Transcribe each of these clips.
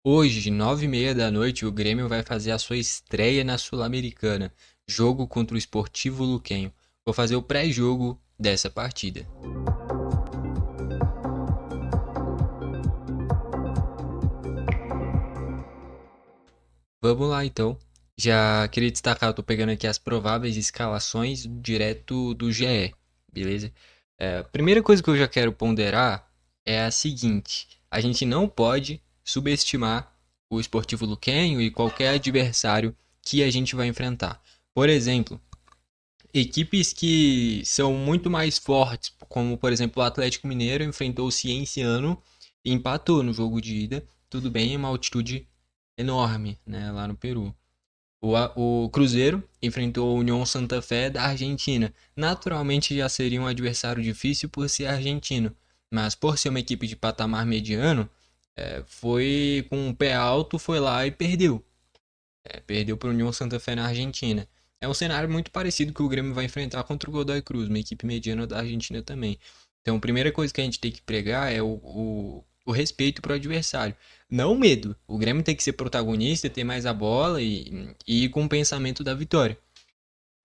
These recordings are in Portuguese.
Hoje, 9h30 da noite, o Grêmio vai fazer a sua estreia na Sul-Americana, jogo contra o Sportivo Luquenho. Vou fazer o pré-jogo dessa partida. Vamos lá então. Já queria destacar, eu tô pegando aqui as prováveis escalações direto do GE, beleza? A primeira coisa que eu já quero ponderar é a seguinte: a gente não pode subestimar o Sportivo Luquenho e qualquer adversário que a gente vai enfrentar. Por exemplo, equipes que são muito mais fortes, como por exemplo o Atlético Mineiro enfrentou o Cienciano e empatou no jogo de ida. Tudo bem, é uma altitude enorme, né, lá no Peru. O Cruzeiro enfrentou a União Santa Fé da Argentina. Naturalmente já seria um adversário difícil por ser argentino, mas por ser uma equipe de patamar mediano, foi com o pé alto, foi lá e perdeu. Perdeu para o União Santa Fé na Argentina. É um cenário muito parecido que o Grêmio vai enfrentar contra o Godoy Cruz, uma equipe mediana da Argentina também. Então, a primeira coisa que a gente tem que pregar é o respeito para o adversário. Não o medo. O Grêmio tem que ser protagonista, ter mais a bola e ir com o pensamento da vitória.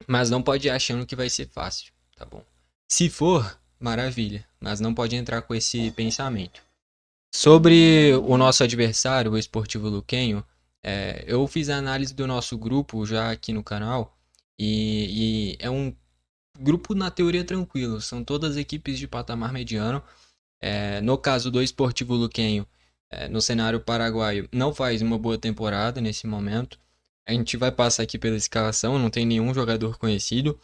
Mas não pode ir achando que vai ser fácil, tá bom? Se for, maravilha. Mas não pode entrar com esse pensamento. Sobre o nosso adversário, o Esportivo Luquenho, eu fiz a análise do nosso grupo já aqui no canal e é um grupo na teoria tranquilo, são todas equipes de patamar mediano. No caso do Esportivo Luquenho, no cenário paraguaio, não faz uma boa temporada nesse momento. A gente vai passar aqui pela escalação, não tem nenhum jogador conhecido.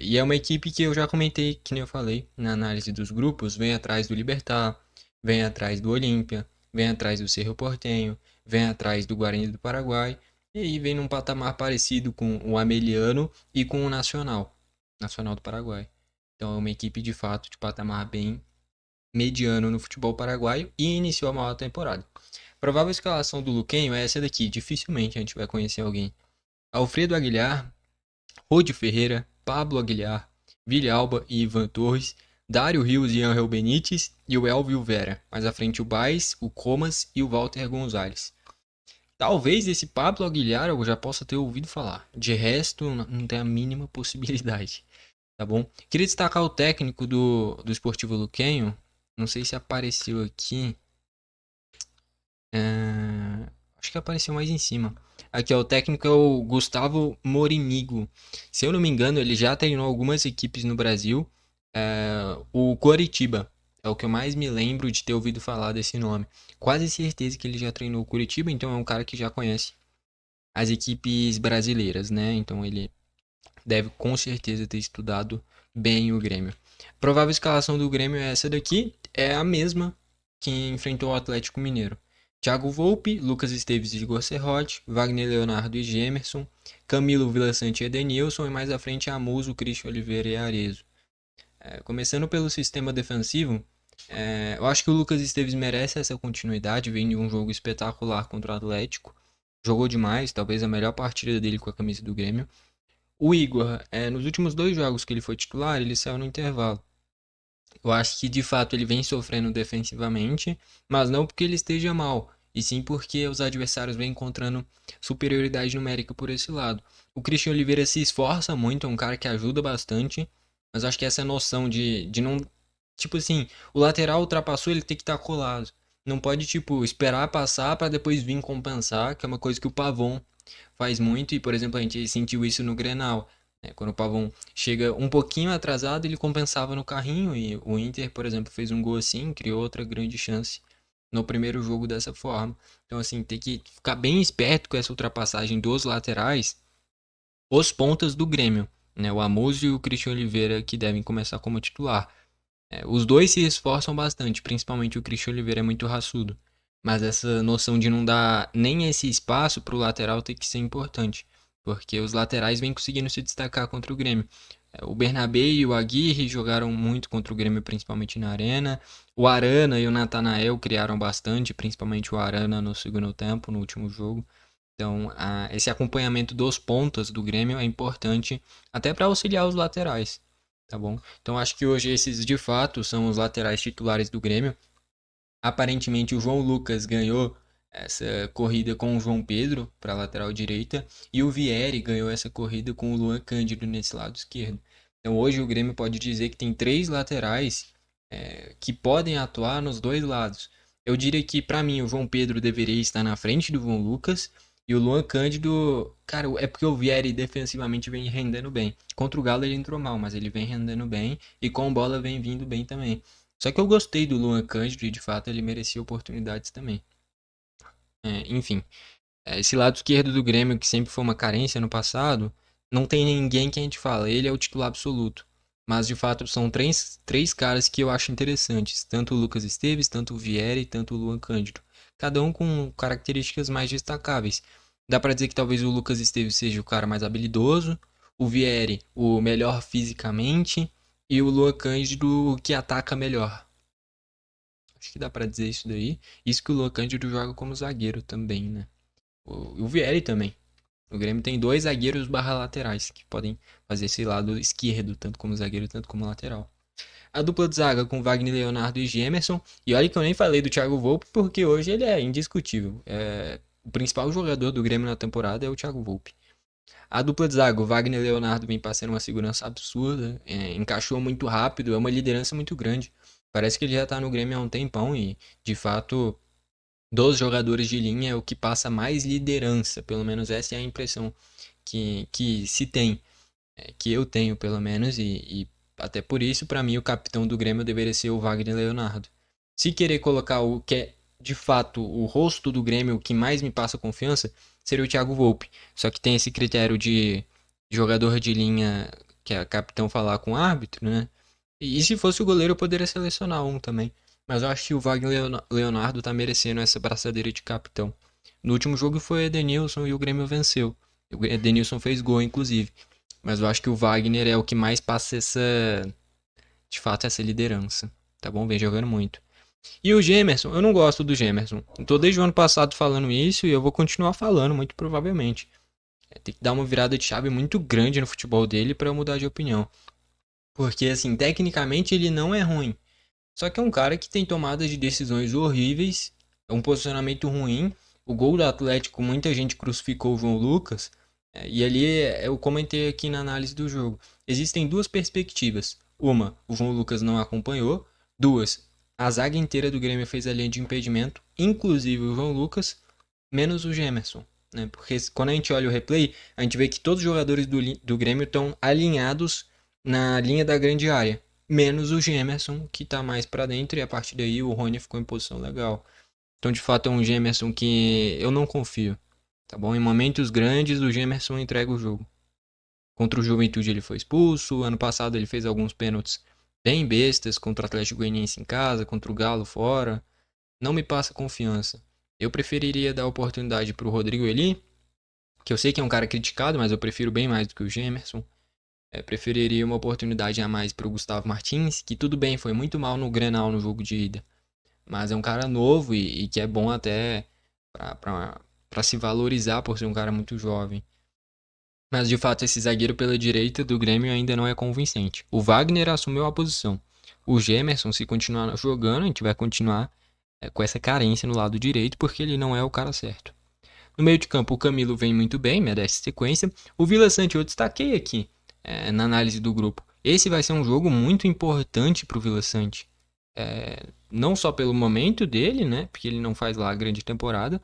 E é uma equipe que eu já comentei, que nem eu falei, na análise dos grupos, vem atrás do Libertad, vem atrás do Olímpia, vem atrás do Cerro Porteño, vem atrás do Guarani do Paraguai, e aí vem num patamar parecido com o Ameliano e com o Nacional, Nacional do Paraguai. Então é uma equipe de fato de patamar bem mediano no futebol paraguaio e iniciou a maior temporada. Provável escalação do Luquenho é essa daqui, dificilmente a gente vai conhecer alguém. Alfredo Aguilar, Rodi Ferreira, Pablo Aguilar, Villalba e Ivan Torres, Dário Rios e Angel Benítez e o Elvio Vera. Mais à frente o Baez, o Comas e o Walter Gonzalez. Talvez esse Pablo Aguilar eu já possa ter ouvido falar. De resto, não tem a mínima possibilidade. Tá bom? Queria destacar o técnico do Esportivo Luquenho. Não sei se apareceu aqui. Acho que apareceu mais em cima. Aqui, ó, o técnico é o Gustavo Morinigo. Se eu não me engano, ele já treinou algumas equipes no Brasil. O Coritiba é o que eu mais me lembro de ter ouvido falar desse nome. Quase certeza que ele já treinou o Curitiba, então é um cara que já conhece as equipes brasileiras, né? Então ele deve com certeza ter estudado bem o Grêmio. Provável escalação do Grêmio é essa daqui, é a mesma que enfrentou o Atlético Mineiro. Thiago Volpe, Lucas Esteves e Igor Serrote, Wagner Leonardo e Gemerson, Camilo Villasante e Edenilson, e mais à frente Amuso, Christian Oliveira e Arezo. Começando pelo sistema defensivo, eu acho que o Lucas Esteves merece essa continuidade, vem de um jogo espetacular contra o Atlético. Jogou demais, talvez a melhor partida dele com a camisa do Grêmio. O Igor, nos últimos dois jogos que ele foi titular, ele saiu no intervalo. Eu acho que de fato ele vem sofrendo defensivamente, mas não porque ele esteja mal, e sim porque os adversários vêm encontrando superioridade numérica por esse lado. O Christian Oliveira se esforça muito, é um cara que ajuda bastante, mas acho que essa noção de não. Tipo assim, o lateral ultrapassou, ele tem que estar colado. Não pode, tipo, esperar passar para depois vir compensar, que é uma coisa que o Pavon faz muito, e por exemplo, a gente sentiu isso no Grenal. Quando o Pavon chega um pouquinho atrasado, ele compensava no carrinho, e o Inter, por exemplo, fez um gol assim, criou outra grande chance no primeiro jogo dessa forma. Então, assim, tem que ficar bem esperto com essa ultrapassagem dos laterais, os pontas do Grêmio, né? O Amuso e o Christian Oliveira, que devem começar como titular. Os dois se esforçam bastante, principalmente o Christian Oliveira é muito raçudo. Mas essa noção de não dar nem esse espaço para o lateral tem que ser importante. Porque os laterais vêm conseguindo se destacar contra o Grêmio. O Bernabé e o Aguirre jogaram muito contra o Grêmio, principalmente na arena. O Arana e o Natanael criaram bastante, principalmente o Arana no segundo tempo, no último jogo. Então, esse acompanhamento dos pontas do Grêmio é importante até para auxiliar os laterais, tá bom? Então, acho que hoje esses de fato são os laterais titulares do Grêmio. Aparentemente, o João Lucas ganhou essa corrida com o João Pedro para a lateral direita e o Vieri ganhou essa corrida com o Luan Cândido nesse lado esquerdo. Então hoje o Grêmio pode dizer que tem três laterais que podem atuar nos dois lados. Eu diria que para mim o João Pedro deveria estar na frente do João Lucas e o Luan Cândido, cara, é porque o Vieri defensivamente vem rendendo bem. Contra o Galo ele entrou mal, mas ele vem rendendo bem e com bola vem vindo bem também. Só que eu gostei do Luan Cândido e de fato ele merecia oportunidades também. Enfim, esse lado esquerdo do Grêmio, que sempre foi uma carência no passado, não tem ninguém que a gente fala, ele é o titular absoluto. Mas de fato são três caras que eu acho interessantes, tanto o Lucas Esteves, tanto o Vieri e tanto o Luan Cândido. Cada um com características mais destacáveis. Dá pra dizer que talvez o Lucas Esteves seja o cara mais habilidoso, o Vieri o melhor fisicamente e o Luan Cândido o que ataca melhor. Acho que dá pra dizer isso daí. Isso que o Luan Cândido joga como zagueiro também, né? O Vieri também. O Grêmio tem dois zagueiros barra laterais que podem fazer esse lado esquerdo, tanto como zagueiro, tanto como lateral. A dupla de zaga com Wagner Leonardo e Gemerson. E olha que eu nem falei do Thiago Volpe, porque hoje ele é indiscutível. O principal jogador do Grêmio na temporada é o Thiago Volpe. A dupla de zaga, o Wagner Leonardo vem passando uma segurança absurda, encaixou muito rápido, é uma liderança muito grande. Parece que ele já tá no Grêmio há um tempão e, de fato, dos jogadores de linha é o que passa mais liderança, pelo menos essa é a impressão que se tem, que eu tenho pelo menos, e até por isso, para mim, o capitão do Grêmio deveria ser o Wagner Leonardo. Se querer colocar o que é de fato o rosto do Grêmio, o que mais me passa confiança, seria o Thiago Volpe. Só que tem esse critério de jogador de linha, que é capitão falar com o árbitro, né? E se fosse o goleiro, eu poderia selecionar um também. Mas eu acho que o Wagner Leonardo tá merecendo essa braçadeira de capitão. No último jogo foi o Edenilson e o Grêmio venceu. O Edenilson fez gol, inclusive. Mas eu acho que o Wagner é o que mais passa de fato, essa liderança. Tá bom? Vem jogando muito. E o Gemerson, eu não gosto do Gemerson. Eu tô desde o ano passado falando isso e eu vou continuar falando, muito provavelmente. Tem que dar uma virada de chave muito grande no futebol dele para eu mudar de opinião. Porque, assim, tecnicamente ele não é ruim. Só que é um cara que tem tomadas de decisões horríveis, é um posicionamento ruim. O gol do Atlético, muita gente crucificou o João Lucas. E ali eu comentei aqui na análise do jogo. Existem duas perspectivas. Uma, o João Lucas não acompanhou. Duas, a zaga inteira do Grêmio fez a linha de impedimento, inclusive o João Lucas, menos o Gemerson. Né? Porque quando a gente olha o replay, a gente vê que todos os jogadores do Grêmio estão alinhados na linha da grande área menos o Gemerson, que tá mais pra dentro, e a partir daí o Rony ficou em posição legal. Então, de fato, é um Gemerson que eu não confio, tá bom? Em momentos grandes, o Gemerson entrega o jogo. Contra o Juventude ele foi expulso, ano passado ele fez alguns pênaltis bem bestas, contra o Atlético Goianiense em casa, contra o Galo fora. Não me passa confiança. Eu preferiria dar oportunidade pro Rodrigo Eli, que eu sei que é um cara criticado, mas eu prefiro bem mais do que o Gemerson. Preferiria uma oportunidade a mais para o Gustavo Martins, que tudo bem, foi muito mal no Grenal no jogo de ida. Mas é um cara novo e que é bom até para se valorizar por ser um cara muito jovem. Mas de fato, esse zagueiro pela direita do Grêmio ainda não é convincente. O Wagner assumiu a posição. O Gemerson, se continuar jogando, a gente vai continuar com essa carência no lado direito, porque ele não é o cara certo. No meio de campo, o Camilo vem muito bem, merece sequência. O Vila Sante eu destaquei aqui na análise do grupo. Esse vai ser um jogo muito importante para o Vila Sante. Não só pelo momento dele, né? Porque ele não faz lá a grande temporada,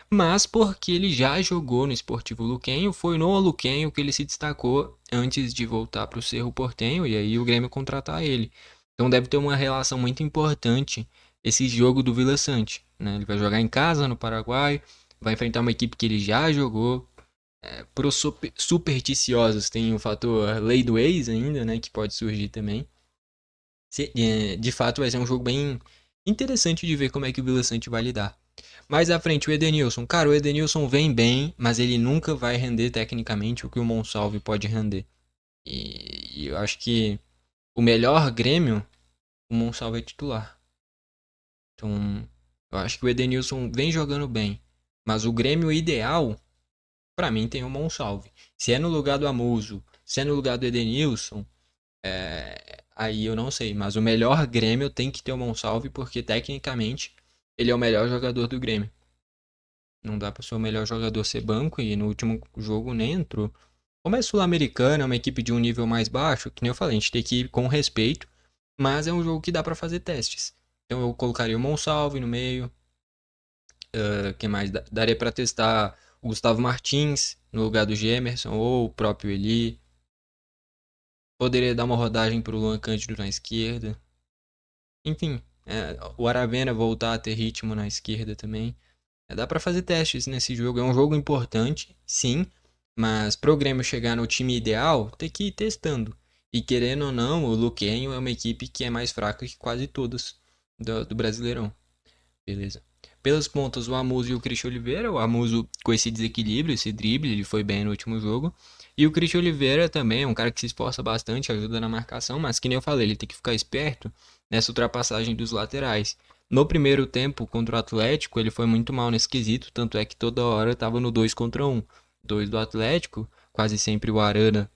mas porque ele já jogou no Esportivo Luquenho. Foi no Luquenho que ele se destacou antes de voltar para o Cerro Porteño e aí o Grêmio contratar ele. Então deve ter uma relação muito importante esse jogo do Vila Sante. Né? Ele vai jogar em casa no Paraguai, vai enfrentar uma equipe que ele já jogou. Para os supersticiosos tem o fator lei do ex ainda, né? Que pode surgir também. De fato, vai ser um jogo bem interessante de ver como é que o Vila Sante vai lidar. Mais à frente, o Edenilson. Cara, o Edenilson vem bem, mas ele nunca vai render tecnicamente o que o Monsalve pode render. E eu acho que o melhor Grêmio, o Monsalve é titular. Então, eu acho que o Edenilson vem jogando bem. Mas o Grêmio ideal, pra mim, tem o Monsalve. Se é no lugar do Amuso, se é no lugar do Edenilson, aí eu não sei, mas o melhor Grêmio tem que ter o Monsalve porque tecnicamente ele é o melhor jogador do Grêmio. Não dá para o seu melhor jogador ser banco e no último jogo nem entrou. Como é sul-americana, é uma equipe de um nível mais baixo, que nem eu falei, a gente tem que ir com respeito, mas é um jogo que dá para fazer testes. Então eu colocaria o Monsalve no meio, quem mais? Daria para testar o Gustavo Martins no lugar do Gemerson ou o próprio Eli. Poderia dar uma rodagem para o Luan Cândido na esquerda. Enfim, o Aravena voltar a ter ritmo na esquerda também. Dá para fazer testes nesse jogo. É um jogo importante, sim, mas pro Grêmio chegar no time ideal, tem que ir testando. E querendo ou não, o Luquenho é uma equipe que é mais fraca que quase todas do Brasileirão. Beleza. Pelas pontas, o Amuso e o Christian Oliveira. O Amuso com esse desequilíbrio, esse drible, ele foi bem no último jogo. E o Christian Oliveira também é um cara que se esforça bastante, ajuda na marcação, mas que nem eu falei, ele tem que ficar esperto nessa ultrapassagem dos laterais. No primeiro tempo, contra o Atlético, ele foi muito mal nesse quesito, tanto é que toda hora estava no 2 contra 1. 2 do Atlético, quase sempre o Arana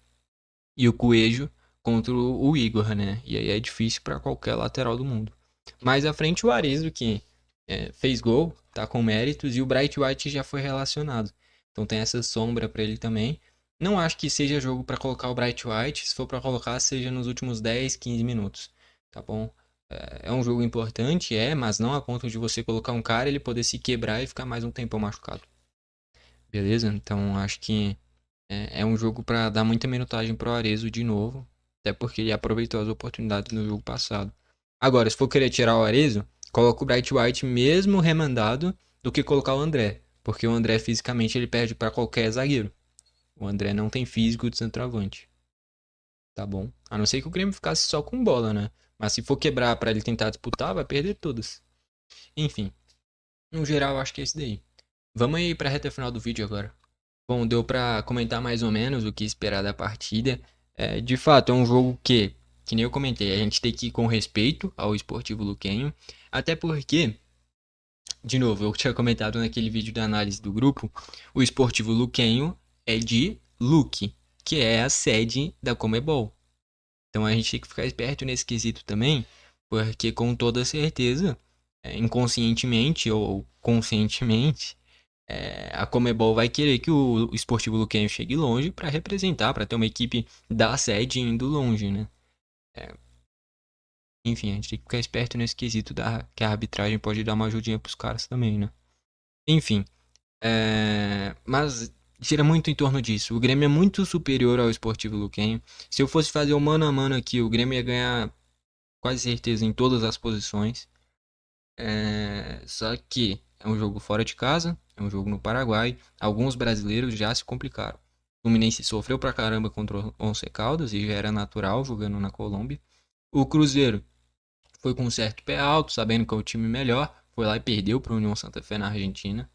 e o Coelho contra o Igor, né? E aí é difícil para qualquer lateral do mundo. Mais à frente o Arezzo, que fez gol, tá com méritos, e o Bright White já foi relacionado. Então tem essa sombra para ele também. Não acho que seja jogo para colocar o Bright White, se for para colocar, seja nos últimos 10, 15 minutos, tá bom? É um jogo importante, mas não a ponto de você colocar um cara, ele poder se quebrar e ficar mais um tempão machucado. Beleza? Então acho que é um jogo para dar muita minutagem pro Arezzo de novo, até porque ele aproveitou as oportunidades no jogo passado. Agora, se for querer tirar o Arezzo, coloca o Bright White mesmo remandado do que colocar o André, porque o André fisicamente ele perde para qualquer zagueiro. O André não tem físico de centroavante, tá bom? A não ser que o Grêmio ficasse só com bola, né? Mas se for quebrar para ele tentar disputar, vai perder todas. Enfim, no geral, acho que é isso daí. Vamos aí pra reta final do vídeo agora. Bom, deu pra comentar mais ou menos o que esperar da partida. De fato, é um jogo que nem eu comentei, a gente tem que ir com respeito ao Esportivo Luquenho. Até porque, de novo, eu tinha comentado naquele vídeo da análise do grupo, o Esportivo Luquenho é de Luque, que é a sede da Comebol. Então a gente tem que ficar esperto nesse quesito também, porque com toda certeza, inconscientemente ou conscientemente, a Comebol vai querer que o Esportivo Luquenho chegue longe para representar, para ter uma equipe da sede indo longe, né? É, enfim, a gente tem que ficar esperto nesse quesito que a arbitragem pode dar uma ajudinha pros caras também, né? Enfim, mas gira muito em torno disso. O Grêmio é muito superior ao Esportivo Luquenho. Se eu fosse fazer o mano a mano aqui, o Grêmio ia ganhar quase certeza em todas as posições. Só que é um jogo fora de casa, é um jogo no Paraguai. Alguns brasileiros já se complicaram. O Fluminense sofreu pra caramba contra o Once Caldas e já era natural jogando na Colômbia. O Cruzeiro foi com um certo pé alto, sabendo que é o time melhor, foi lá e perdeu para o União Santa Fé na Argentina.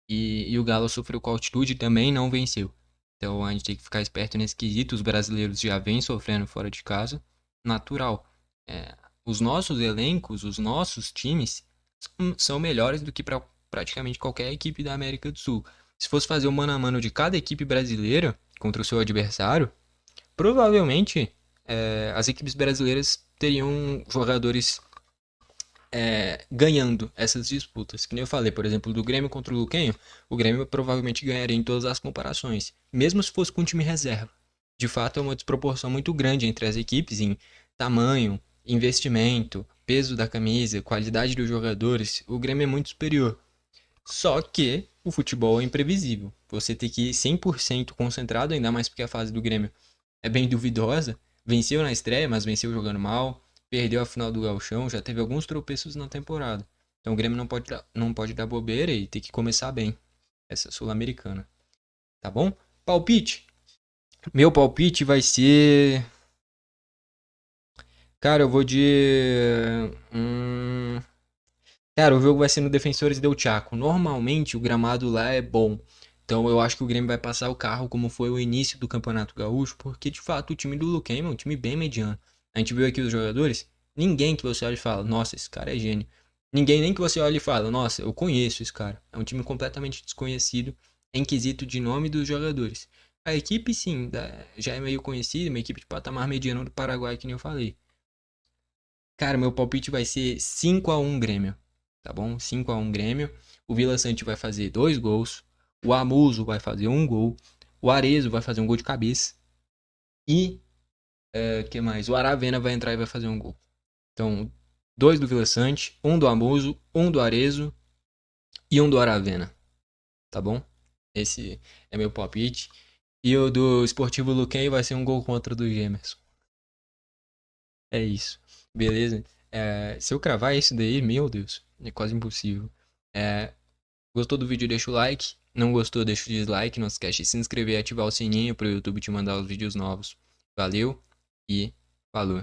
E o Galo sofreu com altitude e também não venceu. Então a gente tem que ficar esperto nesse quesito. Os brasileiros já vêm sofrendo fora de casa. Natural. É, os nossos elencos, os nossos times são melhores do que para praticamente qualquer equipe da América do Sul. Se fosse fazer o mano a mano de cada equipe brasileira contra o seu adversário, provavelmente as equipes brasileiras teriam jogadores ganhando essas disputas. Que nem eu falei, por exemplo, do Grêmio contra o Luquenho, o Grêmio provavelmente ganharia em todas as comparações, mesmo se fosse com um time reserva. De fato, é uma desproporção muito grande entre as equipes em tamanho, investimento, peso da camisa, qualidade dos jogadores. O Grêmio é muito superior. Só que o futebol é imprevisível. Você tem que ir 100% concentrado, ainda mais porque a fase do Grêmio é bem duvidosa. Venceu na estreia, mas venceu jogando mal. Perdeu a final do Gauchão, já teve alguns tropeços na temporada. Então o Grêmio não pode dar bobeira e tem que começar bem essa Sul-Americana. Tá bom? Palpite. Meu palpite vai ser. Cara, eu vou de. Cara, o jogo vai ser no Defensores del Chaco. Normalmente o gramado lá é bom. Então eu acho que o Grêmio vai passar o carro como foi o início do Campeonato Gaúcho, porque de fato o time do Luquem é um time bem mediano. A gente viu aqui os jogadores, ninguém que você olha e fala, nossa, esse cara é gênio. Ninguém nem que você olha e fala, nossa, eu conheço esse cara. É um time completamente desconhecido em quesito de nome dos jogadores. A equipe sim, já é meio conhecida, uma equipe de patamar mediano do Paraguai, que nem eu falei. Cara, meu palpite vai ser 5 a 1 Grêmio. Tá bom? 5 a 1 Grêmio. o Vila Sante vai fazer 2 gols, o Amuso vai fazer 1 gol, o Arezzo vai fazer um gol de cabeça e que mais? O Aravena vai entrar e vai fazer um gol. Então, 2 do Vila Sante, 1 do Amuso, 1 do Arezzo e 1 do Aravena, tá bom? Esse é meu palpite. E o do Esportivo Luquem vai ser um gol contra do Gemerson. É isso. Beleza? Se eu cravar isso daí, meu Deus, é quase impossível. É, Gostou do vídeo, deixa o like. Não gostou, deixa o dislike. Não esquece de se inscrever e ativar o sininho para o YouTube te mandar os vídeos novos. Valeu e falou.